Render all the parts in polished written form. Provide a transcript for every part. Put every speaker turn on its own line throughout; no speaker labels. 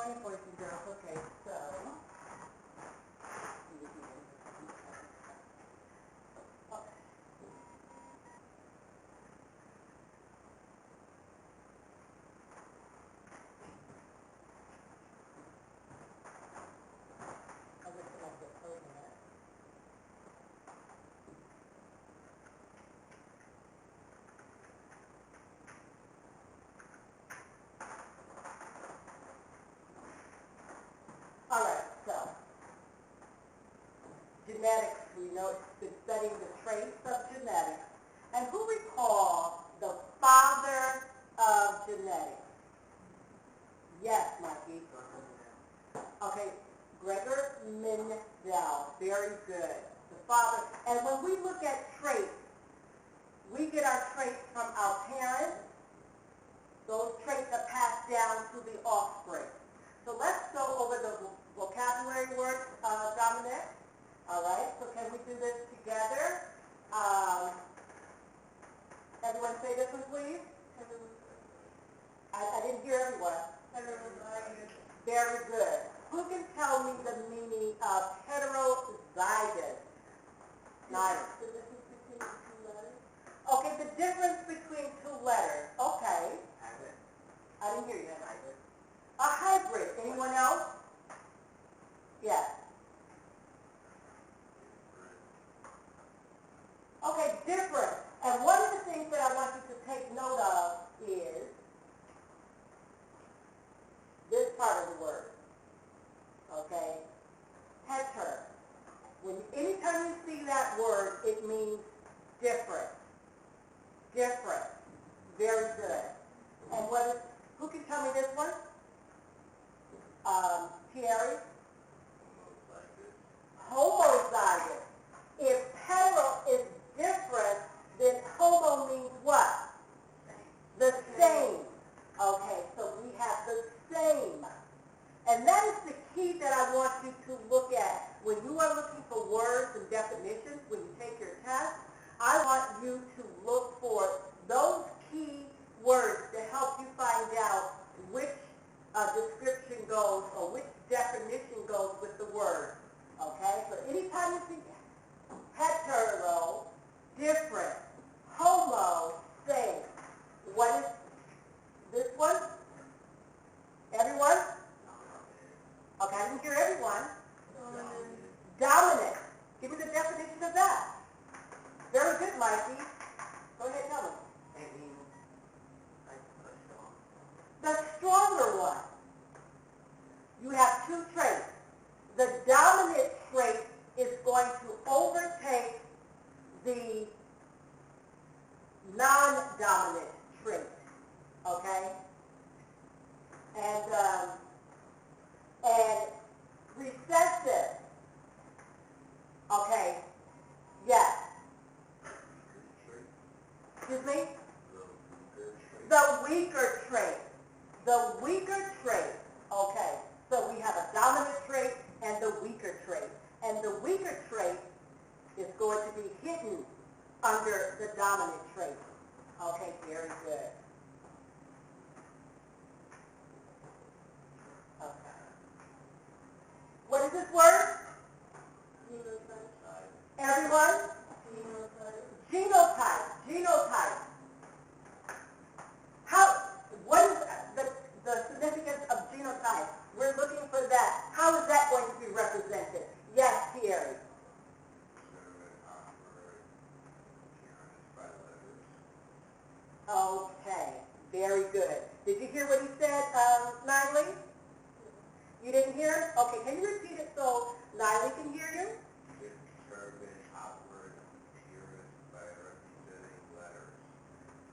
morning, boys and girls. Okay, so. All right, so genetics, we know it's been studying the traits of genetics. And who we call the father of genetics? Yes, Mikey. Okay, Gregor Mendel. Very good. The father. And when we look at traits, we get our traits from our parents. Those traits are passed down to the offspring. So let's go over the vocabulary words, Dominic. All right, so can we do this together? Everyone say this one, please. I didn't hear everyone. Very good. Who can tell me the meaning of heterozygous? Nice. The difference between the two letters? Okay, the difference between two letters. Okay. Hybrid. I didn't hear you. Hybrid. A hybrid. Anyone else? Yes. Okay, different. And one of the things that I want you to take note of is this part of the word. Okay? Heter. Anytime you see that word, it means different. Different. Very good. And who can tell me this one? Thierry? Homozygous. If hetero is different, then homo means what? The same. Okay, so we have the same. And that is the key that I want you to look at. When you are looking for words and definitions, when you take your test, I want you to look for those key words to help you find out which description goes or which definition goes with the word. Okay, so anytime you see hetero, different, homo, same. What is this one? Everyone? Okay, I didn't hear everyone. Dominant. Give me the definition of that. Very good, Mikey. Go ahead, tell me. The stronger one. You have two traits. The dominant trait is going to overtake the non-dominant trait. Okay? And recessive. Okay. Yes. Excuse me? The weaker trait. The weaker trait. Okay. So we have a dominant trait and the weaker trait. And the weaker trait is going to be hidden under the dominant trait. Okay, very good. Okay. What is this word? Genotype. Everyone? Genotype. Genotype. What is the significance of genotype? We're looking for that. How is that going to be represented? Yes, Thierry. Okay, very good. Did you hear what he said, Niley? You didn't hear it? Okay, can you repeat it so Niley can hear you?
Determine outward appearance by representing letters.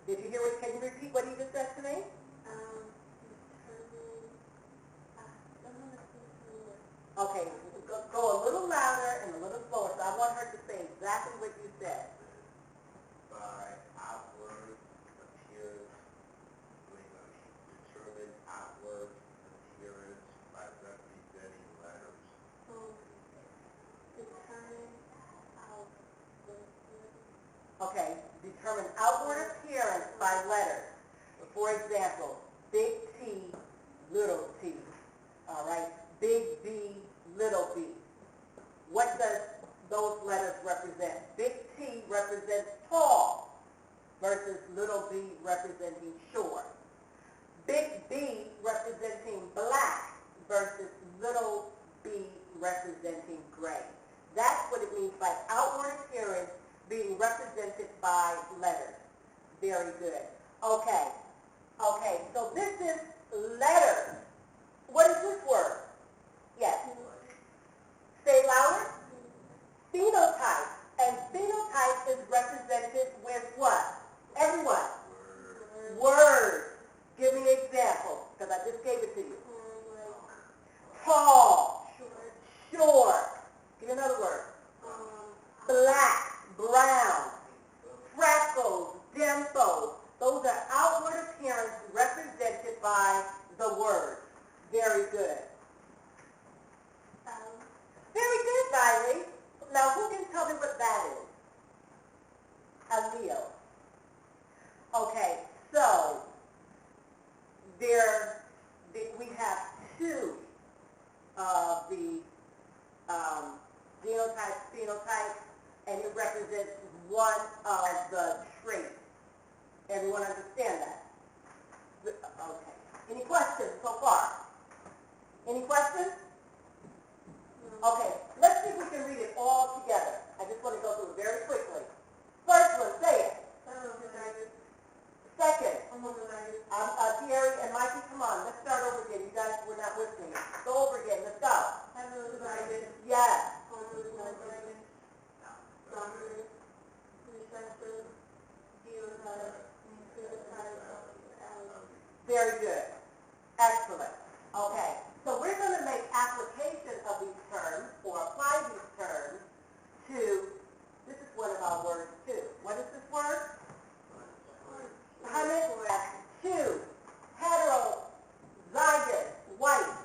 Did you hear can you repeat what he just said to me? Okay, go a little louder and a little slower. So I want her to say exactly what you said.
By outward appearance, determine outward appearance by representing letters.
Okay, determine outward appearance by letters. For example, big T, little t. All right, big B, little b. What does those letters represent? Big T represents tall versus little b representing short. Big B representing black versus little b representing gray. That's what it means by outward appearance being represented by letters. Very good. Okay, so this is letters. What is this word? Yes. Say louder. Phenotype. And phenotype is represented with what? Everyone. Words. Give me an example, because I just gave it to you. Tall. Short. Give me another word. Black. Brown. Freckles. Dimples. Those are outward appearance represented by the word. Very good. Very good, Riley. Now, who can tell me what that is? A Leo. Okay, so we have two of the genotypes, phenotypes, and it represents one of the traits. Everyone understand that? Okay. Any questions so far? Any questions? Okay, let's see if we can read it all together. I just want to go through it very quickly. First one, say it. Second. Thierry and Mikey, come on, let's start over again. You guys were not listening. Go over again, let's go. Yes. Very good. Excellent. Okay, so we're going to make application of these terms, or apply these terms to, this is one of our words too. What is this word? Honey, two, heterozygous, white,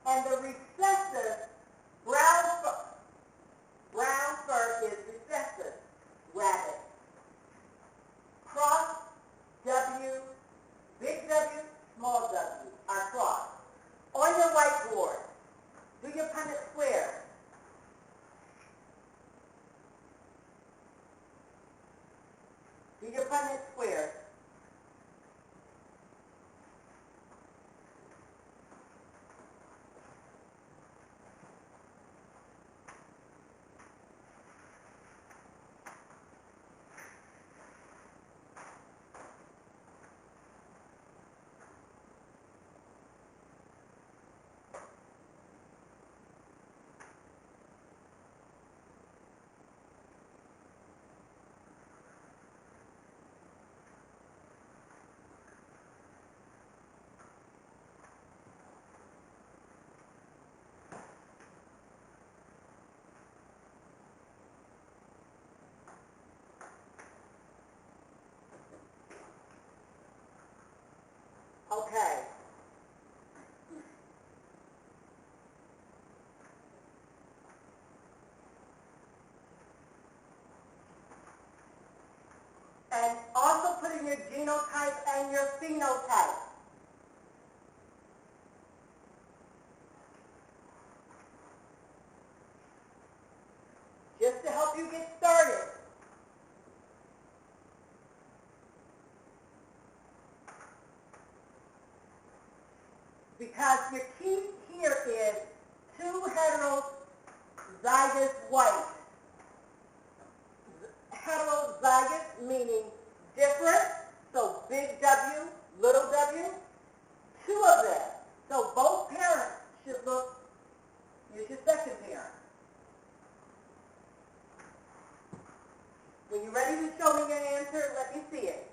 and the recessive, brown fur is recessive, rabbit. Cross, W, big W, small w, are crossed. On your whiteboard, do your Punnett squares. Do your Punnett squares. Okay. And also put in your genotype and your phenotype. Just to help you get started. Because your key here is two heterozygous white. Heterozygous meaning different, so big W, little w, two of them. So both parents should look, use your second parent. When you're ready to show me your answer, let me see it.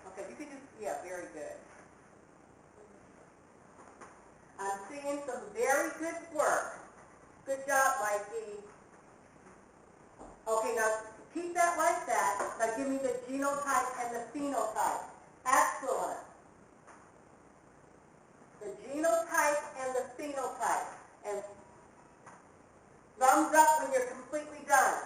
Okay, you can just, yeah, very good. I'm seeing some very good work. Good job, Mikey. Okay, now keep that like that. Now give me the genotype and the phenotype. Excellent. The genotype and the phenotype. And thumbs up when you're completely done.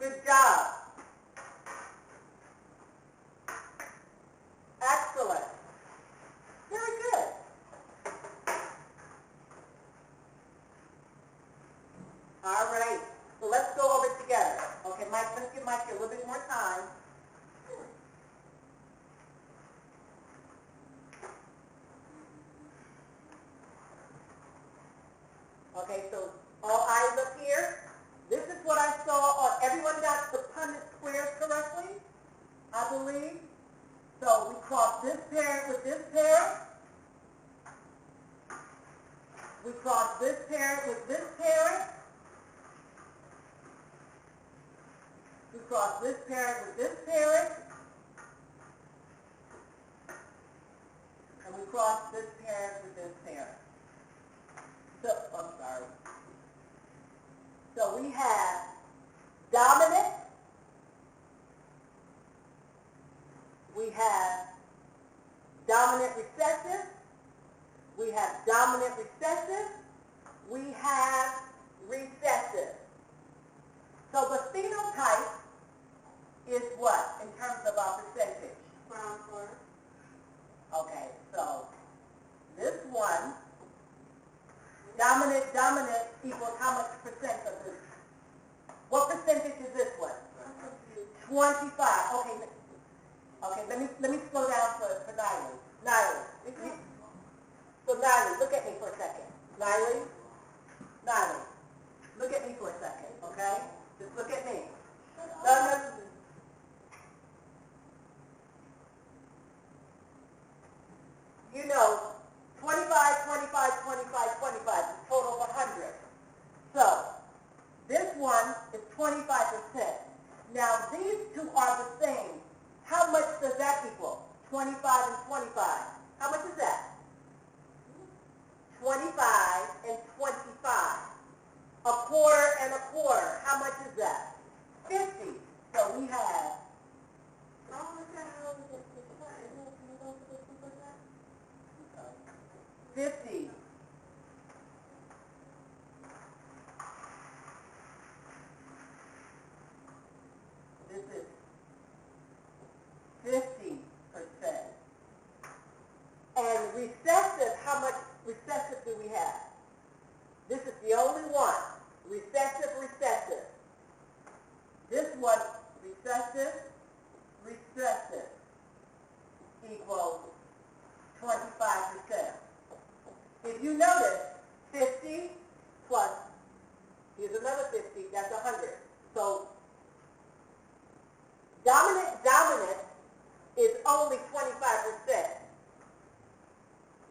Good job. Excellent. Very good. All right. So let's go over it together. Okay, Mike, let's give Mike a little bit more time. Okay, so all eyes up here. This is what I saw. Everyone got the Punnett squares correctly, I believe. So we cross this parent with this parent. We cross this parent with this parent. We cross this parent with this parent. And we cross this parent with this parent. So, I'm sorry. So we have dominant. We have dominant recessive. We have dominant recessive. We have recessive. So the phenotype is what in terms of our percentage?
Brown quarter.
Okay, so this one, dominant equals how much percent of this? What percentage is this one? 25. Okay, let me slow down for Niley. Niley, so Niley, look at me for a second. Niley, look at me for a second, okay? Just look at me. No. You know, 25, 25, 25, 25, is total of 100. So, this one is 25%. Now, these two are the same. How much does that equal? 25 and 25. How much is that? 25 and 25. A quarter and a quarter. How much is that? 50. So we have 50. This is 50%. And recessive, how much recessive do we have? This is the only one. Recessive. This one, recessive equals 25%. If you notice, 50 plus, here's another 50, that's 100. So, dominant is only 25%.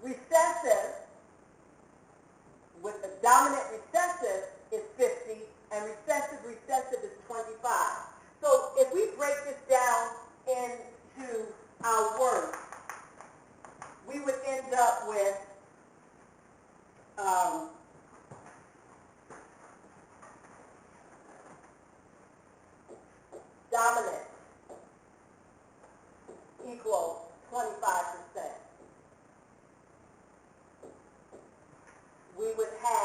Recessive, with the dominant recessive is 50, and recessive is 25. So if we break this down into our words, we would end up with dominant equals 25%. We would have